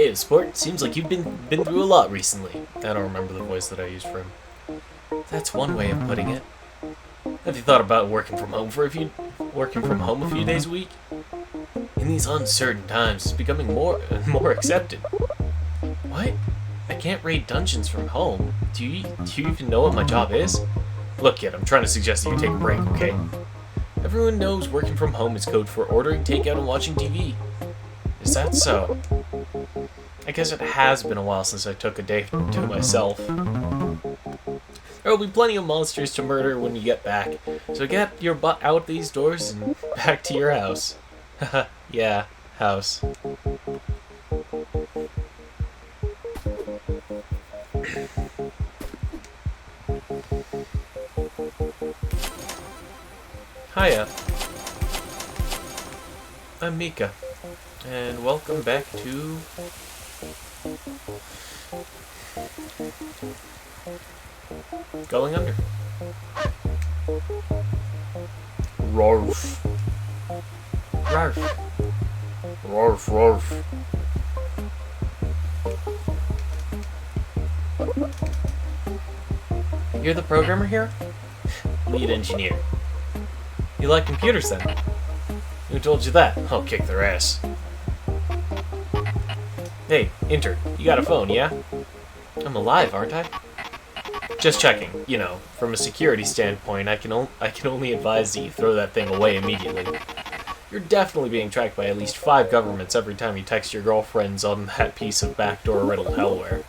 Hey, sport, seems like you've been through a lot recently. I don't remember the voice that I used for him. That's one way of putting it. Have you thought about working from home a few days a week? In these uncertain times, it's becoming more and more accepted. What? I can't raid dungeons from home. Do you even know what my job is? Look, kid, I'm trying to suggest that you take a break, okay? Everyone knows working from home is code for ordering takeout and watching TV. Is that so? I guess it has been a while since I took a day to myself. There will be plenty of monsters to murder when you get back, so get your butt out these doors and back to your house. Haha, yeah, house. Hiya. I'm Mika, and welcome back to... Going Under. Rorf. Rorf. Rorf, rorf. You're the programmer here? Lead engineer. You like computers then? Who told you that? I'll kick their ass. Hey, intern, you got a phone, yeah? I'm alive, aren't I? Just checking. You know, from a security standpoint, I can only advise that you throw that thing away immediately. You're definitely being tracked by at least 5 governments every time you text your girlfriends on that piece of backdoor-riddled hellware.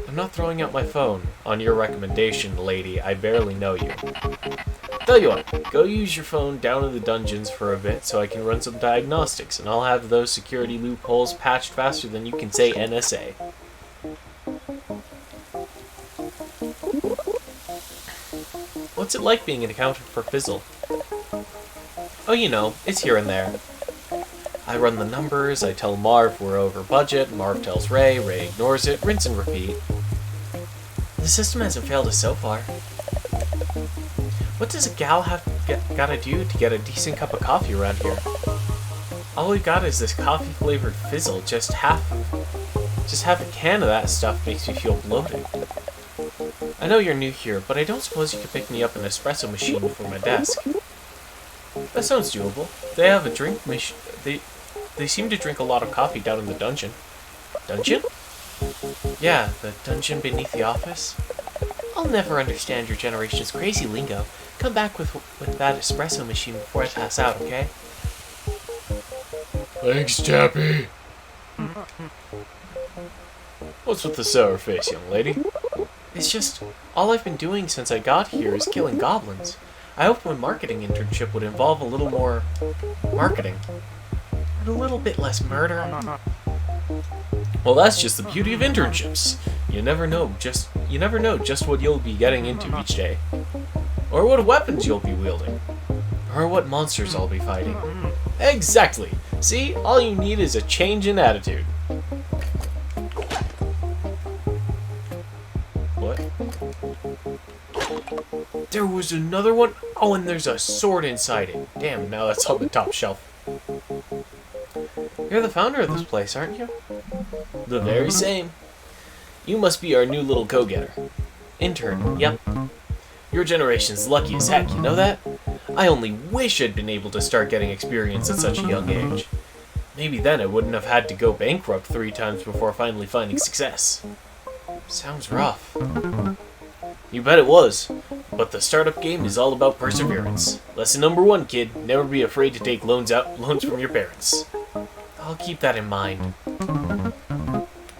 I'm not throwing out my phone. On your recommendation, lady, I barely know you. Tell you what, go use your phone down in the dungeons for a bit so I can run some diagnostics, and I'll have those security loopholes patched faster than you can say NSA. What's it like being an accountant for Fizzle? Oh, you know, it's here and there. I run the numbers, I tell Marv we're over budget, Marv tells Ray, Ray ignores it, rinse and repeat. The system hasn't failed us so far. What does a gal gotta do to get a decent cup of coffee around here? All we've got is this coffee-flavored Fizzle. Just half a can of that stuff makes me feel bloated. I know you're new here, but I don't suppose you could pick me up an espresso machine for my desk. That sounds doable. They have a drink machine. They seem to drink a lot of coffee down in the dungeon. Dungeon? Yeah, the dungeon beneath the office. I'll never understand your generation's crazy lingo. Come back with that espresso machine before I pass out, okay? Thanks, Chappie. What's with the sour face, young lady? It's just, all I've been doing since I got here is killing goblins. I hoped my marketing internship would involve a little more marketing. And a little bit less murder. Well, that's just the beauty of internships. You never know just what you'll be getting into each day. Or what weapons you'll be wielding. Or what monsters I'll be fighting. Exactly. See, all you need is a change in attitude. What? There was another one? Oh, and there's a sword inside it. Damn, now that's on the top shelf. You're the founder of this place, aren't you? The very same. You must be our new little go-getter. Intern, yep. Your generation's lucky as heck, you know that? I only wish I'd been able to start getting experience at such a young age. Maybe then I wouldn't have had to go bankrupt 3 times before finally finding success. Sounds rough. You bet it was. But the startup game is all about perseverance. Lesson number 1, kid. Never be afraid to take loans from your parents. I'll keep that in mind.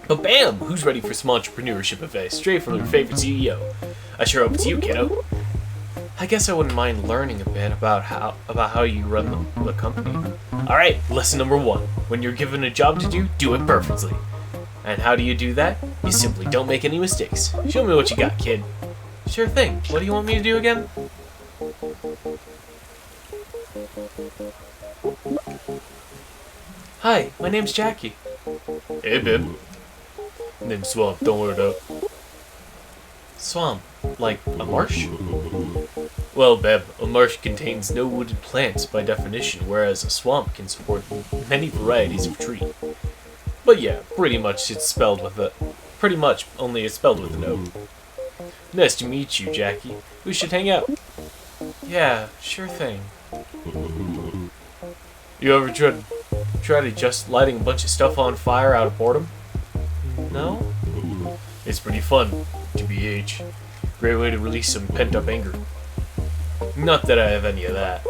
But bam! Who's ready for some entrepreneurship advice straight from your favorite CEO? I sure hope it's you, kiddo. I guess I wouldn't mind learning a bit about how you run the company. Alright, lesson number 1. When you're given a job to do it perfectly. And how do you do that? You simply don't make any mistakes. Show me what you got, kid. Sure thing. What do you want me to do again? Hi, my name's Jackie. Hey, babe. Name's Swamp, don't worry about it. Swamp. Like a marsh? Well, Beb, a marsh contains no wooded plants by definition, whereas a swamp can support many varieties of tree. But yeah, pretty much it's spelled with a... Pretty much, only it's spelled with an O. Nice to meet you, Jackie. We should hang out. Yeah, sure thing. You ever try to just lighting a bunch of stuff on fire out of boredom? No? It's pretty fun, TBH. Great way to release some pent-up anger. Not that I have any of that.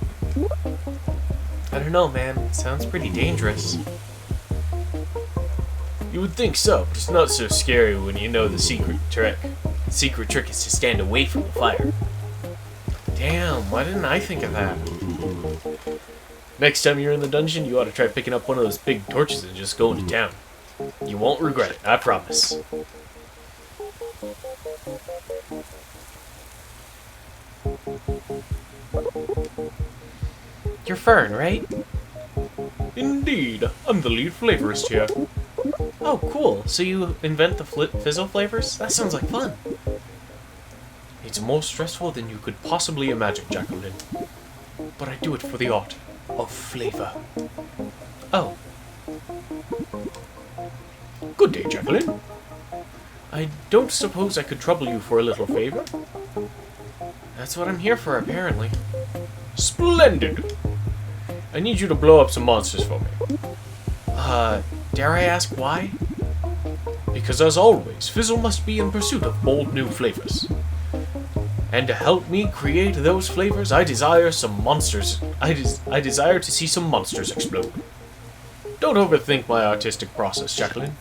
I don't know, man. It sounds pretty dangerous. You would think so, but it's not so scary when you know the secret trick. The secret trick is to stand away from the fire. Damn, why didn't I think of that? Next time you're in the dungeon, you ought to try picking up one of those big torches and just going to town. You won't regret it, I promise. You're Fern, right? Indeed, I'm the lead flavorist here. Oh, cool. So you invent the fizzle flavors? That sounds like fun. It's more stressful than you could possibly imagine, Jacqueline. But I do it for the art of flavor. Oh. Good day, Jacqueline. I don't suppose I could trouble you for a little favor? That's what I'm here for, apparently. Splendid! I need you to blow up some monsters for me. Dare I ask why? Because as always, Fizzle must be in pursuit of bold new flavors. And to help me create those flavors, I desire some monsters. I desire to see some monsters explode. Don't overthink my artistic process, Jacqueline.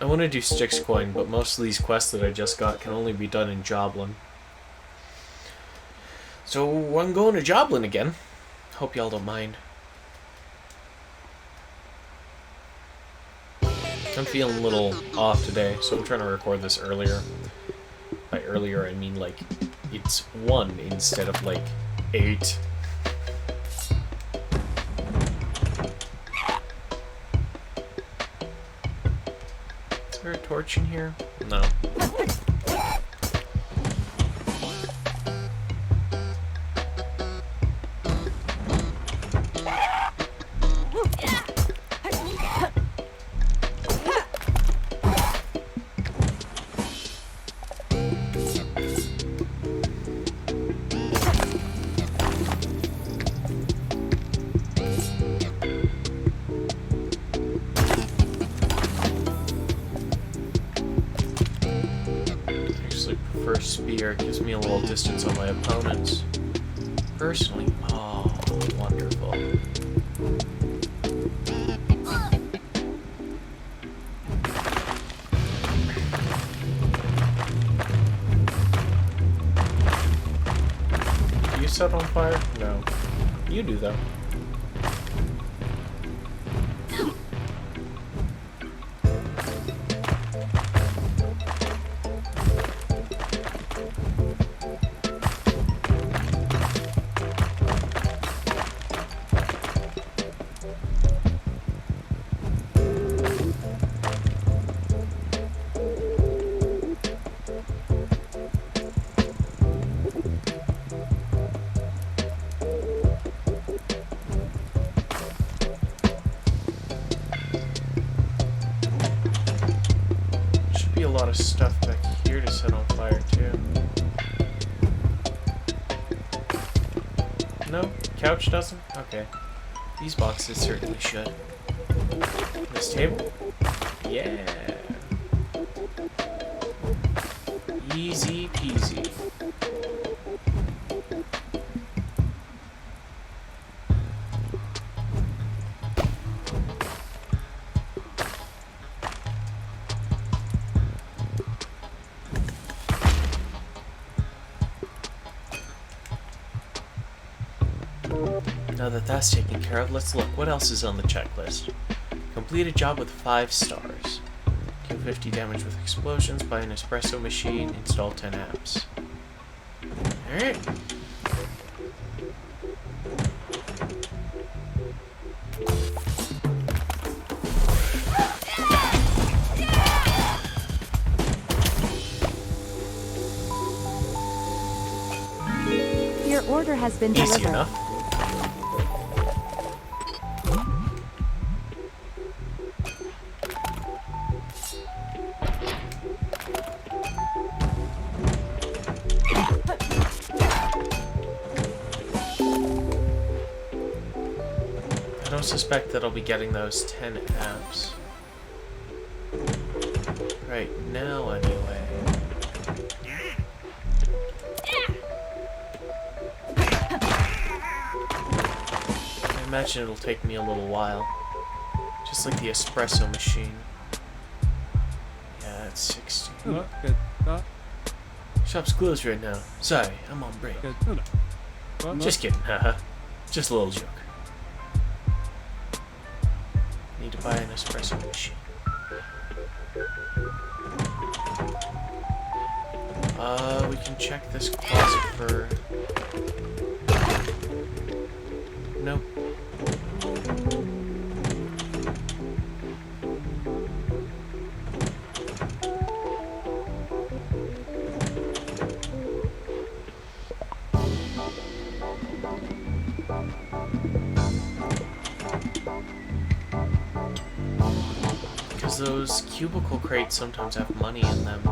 I want to do Styx Coin, but most of these quests that I just got can only be done in Joblin. So I'm going to Joblin again. Hope y'all don't mind. I'm feeling a little off today, so I'm trying to record this earlier. By earlier, I mean like it's 1 instead of like 8. Is there a torch in here? No. Spear gives me a little distance on my opponents. Personally, oh, wonderful. Do you set on fire? No. You do, though. A lot of stuff back here to set on fire too. No? Couch doesn't? Okay. These boxes certainly should. This table? Yeah. Easy peasy. Now that that's taken care of, let's look. What else is on the checklist? Complete a job with 5 stars. Kill 50 damage with explosions, buy an espresso machine, install 10 apps. Alright. order has been Easy delivered. enough. I don't suspect that I'll be getting those 10 apps right now anyway. I imagine it'll take me a little while. Just like the espresso machine. Yeah, it's 60. Shop's closed right now. Sorry, I'm on break. Just kidding, haha. Just a little joke. Need to buy an espresso machine. We can check this closet for... Nope. Because those cubicle crates sometimes have money in them.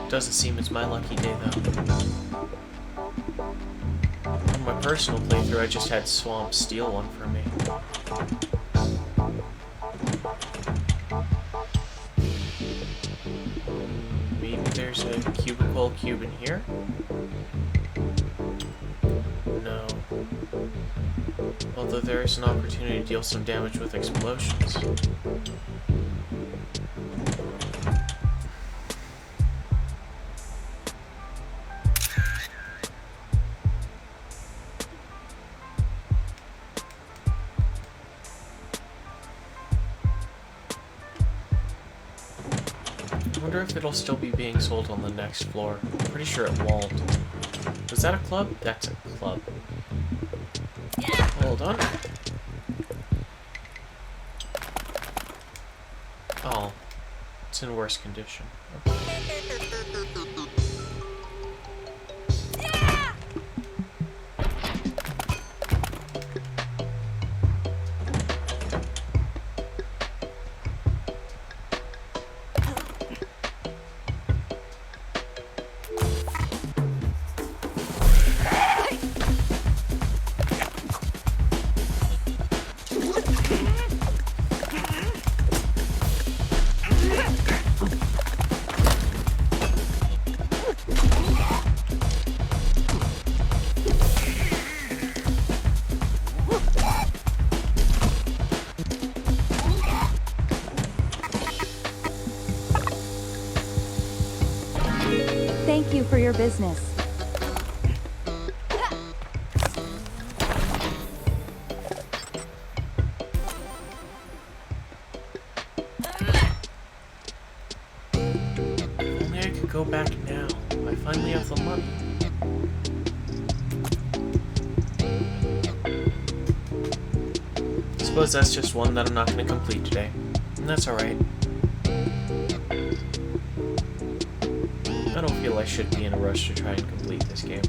Doesn't seem it's my lucky day though. On my personal playthrough, I just had Swamp steal one for me. Maybe there's a cubicle cube in here? No. Although there is an opportunity to deal some damage with explosions. I wonder if it'll still be being sold on the next floor. I'm pretty sure it won't. Was that a club? That's a club. Hold on. Oh. It's in worse condition. Okay. Thank you for your business. If only I could go back now. I finally have the money. I suppose that's just one that I'm not going to complete today. And that's alright. I don't feel I should be in a rush to try and complete this game.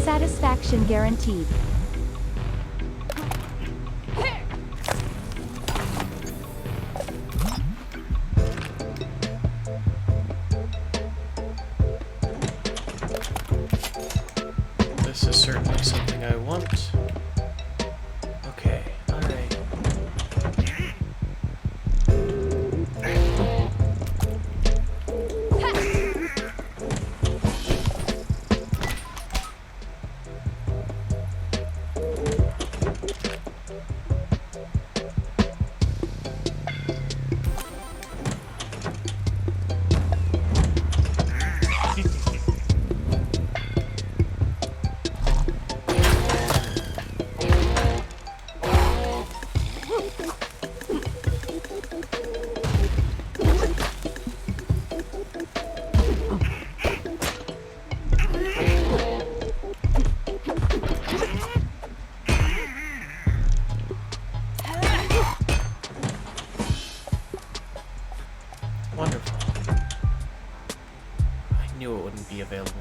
Satisfaction guaranteed. This is certainly something I want. Okay, alright. Wonderful. I knew it wouldn't be available.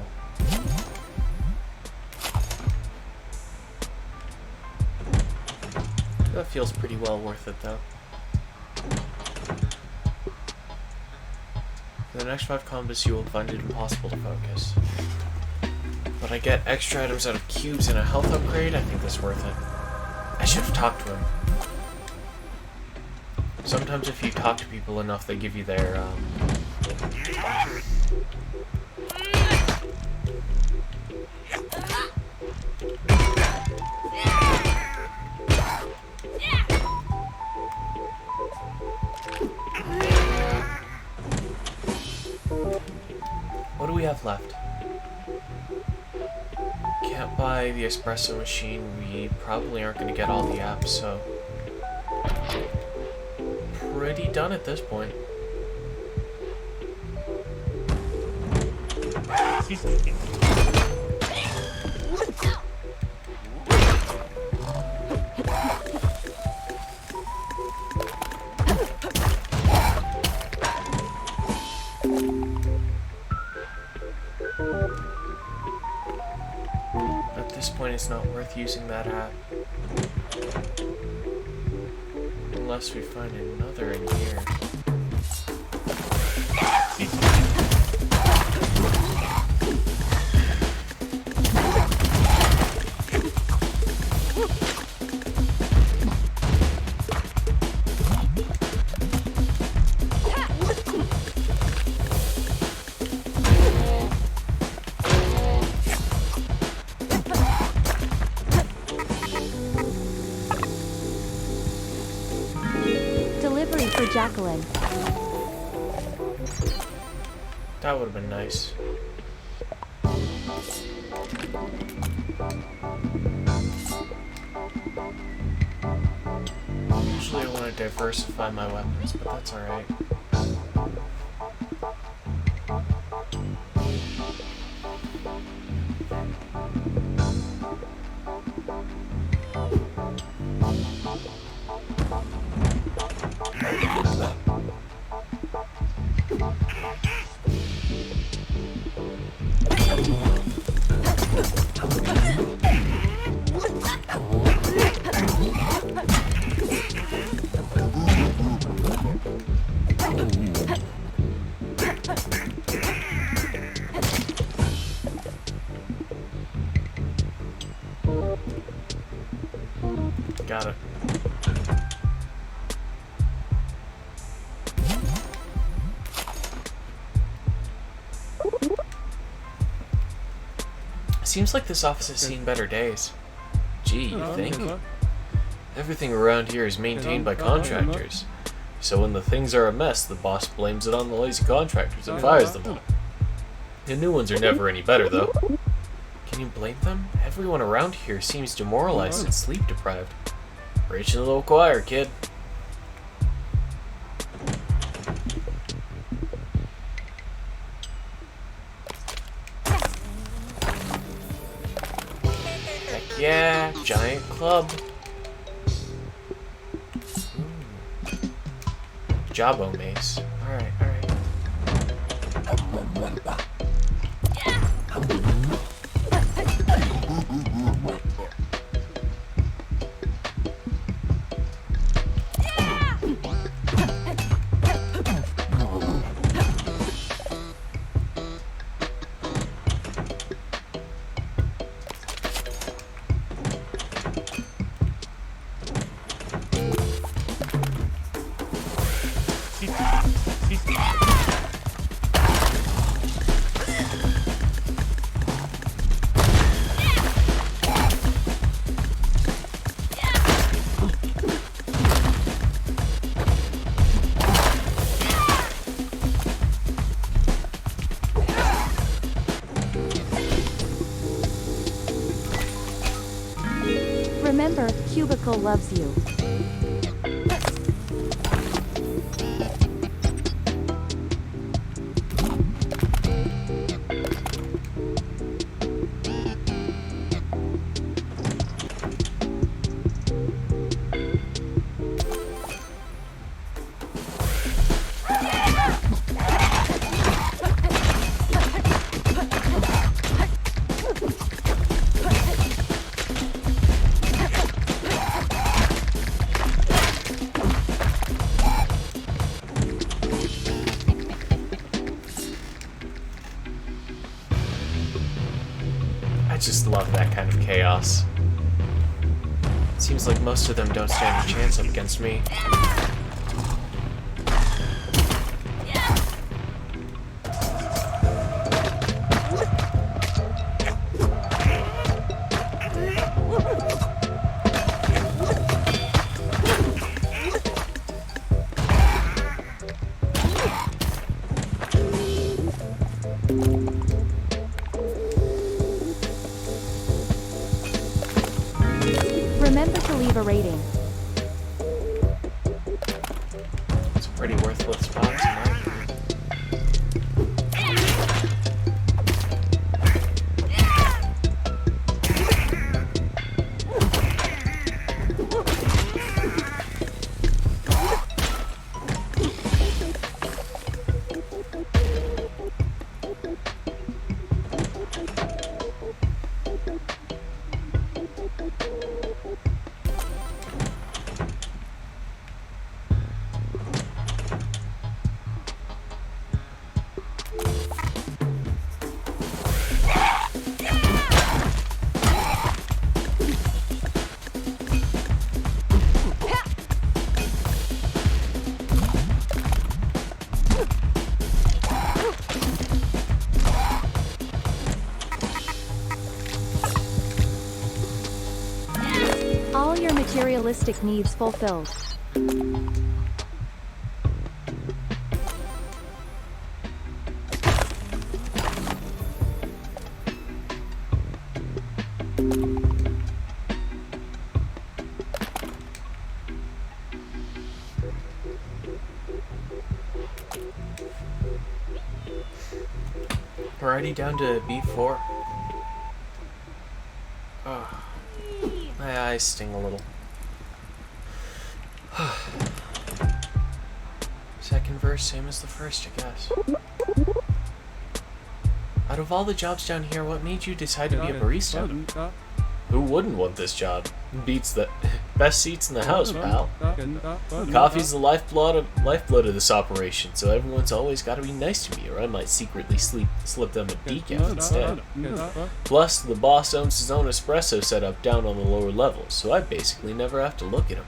That feels pretty well worth it, though. For the next 5 combos, you will find it impossible to focus. But I get extra items out of cubes and a health upgrade. I think that's worth it. I should have talked to him. Sometimes if you talk to people enough, they give you their, What do we have left? Can't buy the espresso machine. We probably aren't going to get all the apps, so... pretty done at this point. At this point, it's not worth using that app. Unless we find another in here. Delivery for Jacqueline. That would have been nice. Usually I want to diversify my weapons, but that's alright. Got it. Seems like this office has seen better days. Gee, you think? Everything around here is maintained by contractors. So when the things are a mess, the boss blames it on the lazy contractors and fires them. The new ones are never any better, though. Can you blame them? Everyone around here seems demoralized and sleep deprived. Preach to the little choir, kid. Heck yeah, giant club. Jabo mace. Alright, alright. Remember, Cubicle loves you. just love that kind of chaos. Seems like most of them don't stand a chance up against me. Remember to leave a rating. It's a pretty worthless box in my opinion. All your materialistic needs fulfilled. We're already down to B4. My eyes sting a little. Second verse, same as the first, I guess. Out of all the jobs down here, what made you decide to be a barista? Who wouldn't want this job? Beats the best seats in the house, pal. Coffee's the lifeblood of this operation, so everyone's always got to be nice to me, or I might secretly slip them a decaf instead. Plus, the boss owns his own espresso setup down on the lower levels, so I basically never have to look at him.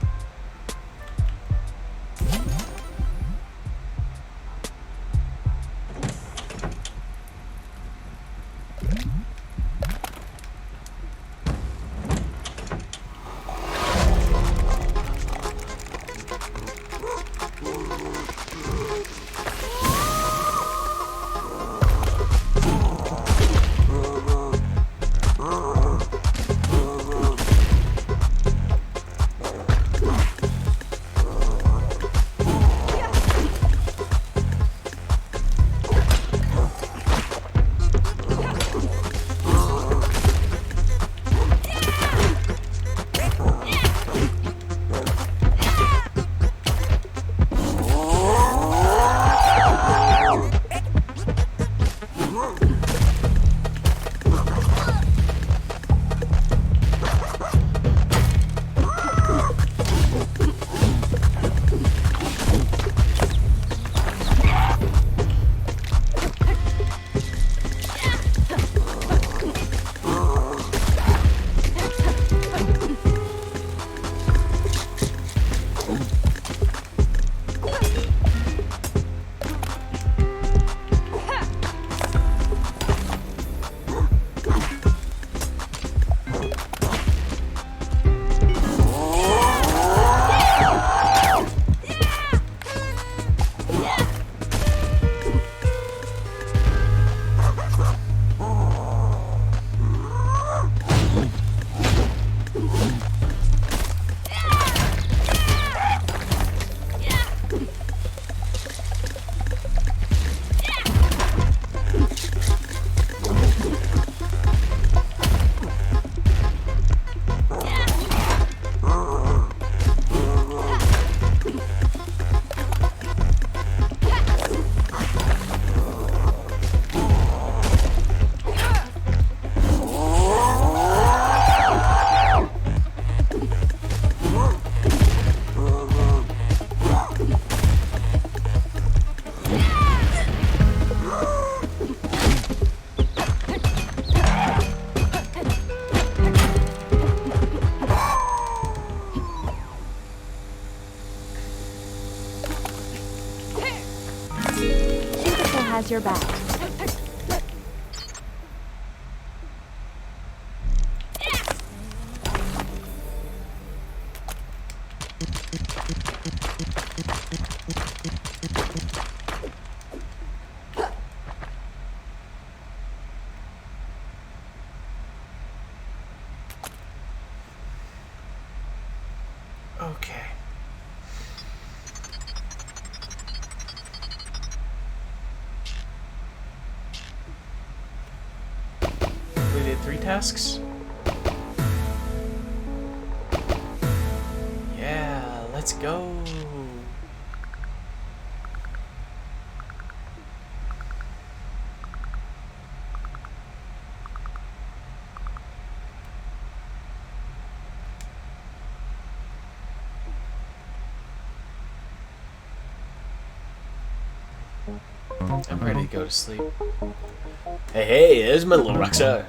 has your back. Okay. We did 3 tasks? Yeah, let's go. I'm ready to go to sleep. Hey, there's my little rock star.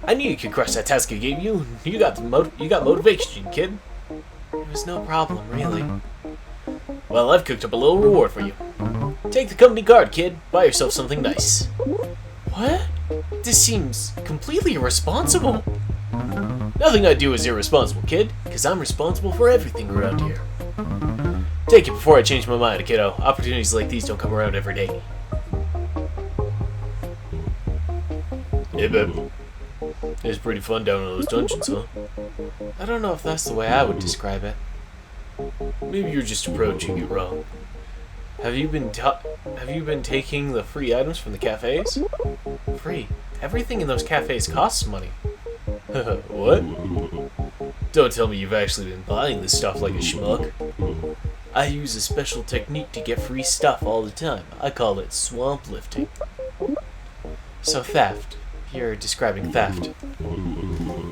I knew you could crush that task I gave you. You got motivation, kid. It was no problem, really. Well, I've cooked up a little reward for you. Take the company card, kid. Buy yourself something nice. What? This seems completely irresponsible. Nothing I do is irresponsible, kid, because I'm responsible for everything around here. Take it before I change my mind, kiddo. Opportunities like these don't come around every day. Hey, babe. It's pretty fun down in those dungeons, huh? I don't know if that's the way I would describe it. Maybe you're just approaching it wrong. Have you been taking the free items from the cafes? Free? Everything in those cafes costs money. What? Don't tell me you've actually been buying this stuff like a schmuck. I use a special technique to get free stuff all the time. I call it swamp lifting. So theft. You're describing theft.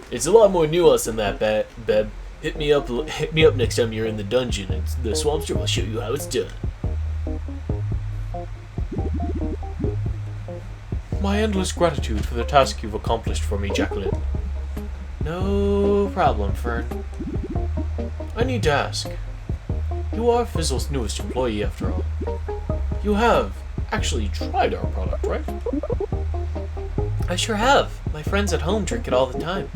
It's a lot more nuanced than that, Beb. Hit me up next time you're in the dungeon, and the swampster will show you how it's done. My endless gratitude for the task you've accomplished for me, Jacqueline. No problem, Fern. I need to ask. You are Fizzle's newest employee, after all. You have actually tried our product, right? I sure have. My friends at home drink it all the time.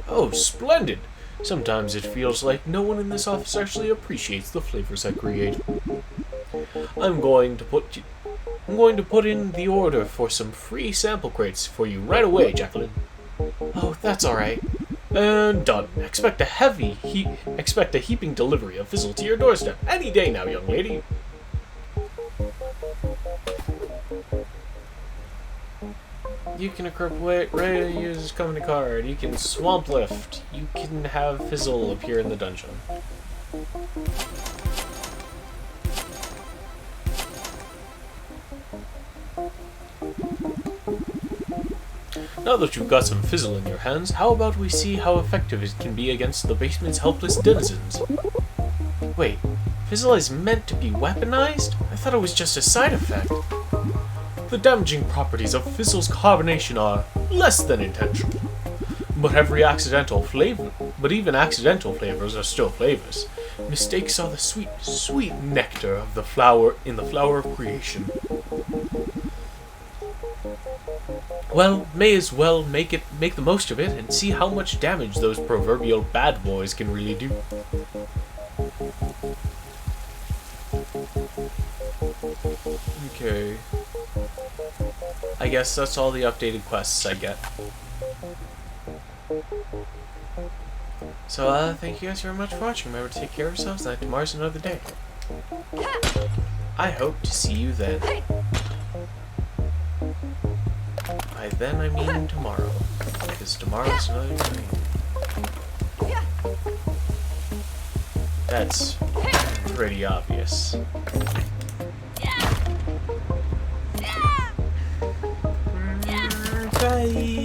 Oh, splendid! Sometimes it feels like no one in this office actually appreciates the flavors I create. I'm going to put in the order for some free sample crates for you right away, Jacqueline. Oh, that's all right. And done. Expect a heaping delivery of Fizzle to your doorstep any day now, young lady. You can incorporate ready to use his company card. You can swamp lift. You can have Fizzle appear in the dungeon. Now that you've got some Fizzle in your hands, how about we see how effective it can be against the basement's helpless denizens? Wait, Fizzle is meant to be weaponized? I thought it was just a side effect. The damaging properties of Fizzle's carbonation are less than intentional. But even accidental flavors are still flavors. Mistakes are the sweet, sweet nectar of the flower in the flower of creation. Well, may as well make the most of it and see how much damage those proverbial bad boys can really do. Okay. I guess that's all the updated quests I get. So, thank you guys very much for watching. Remember to take care of yourselves, and tomorrow's another day. I hope to see you then. By then, I mean tomorrow. Because tomorrow's another day. That's pretty obvious. Bye!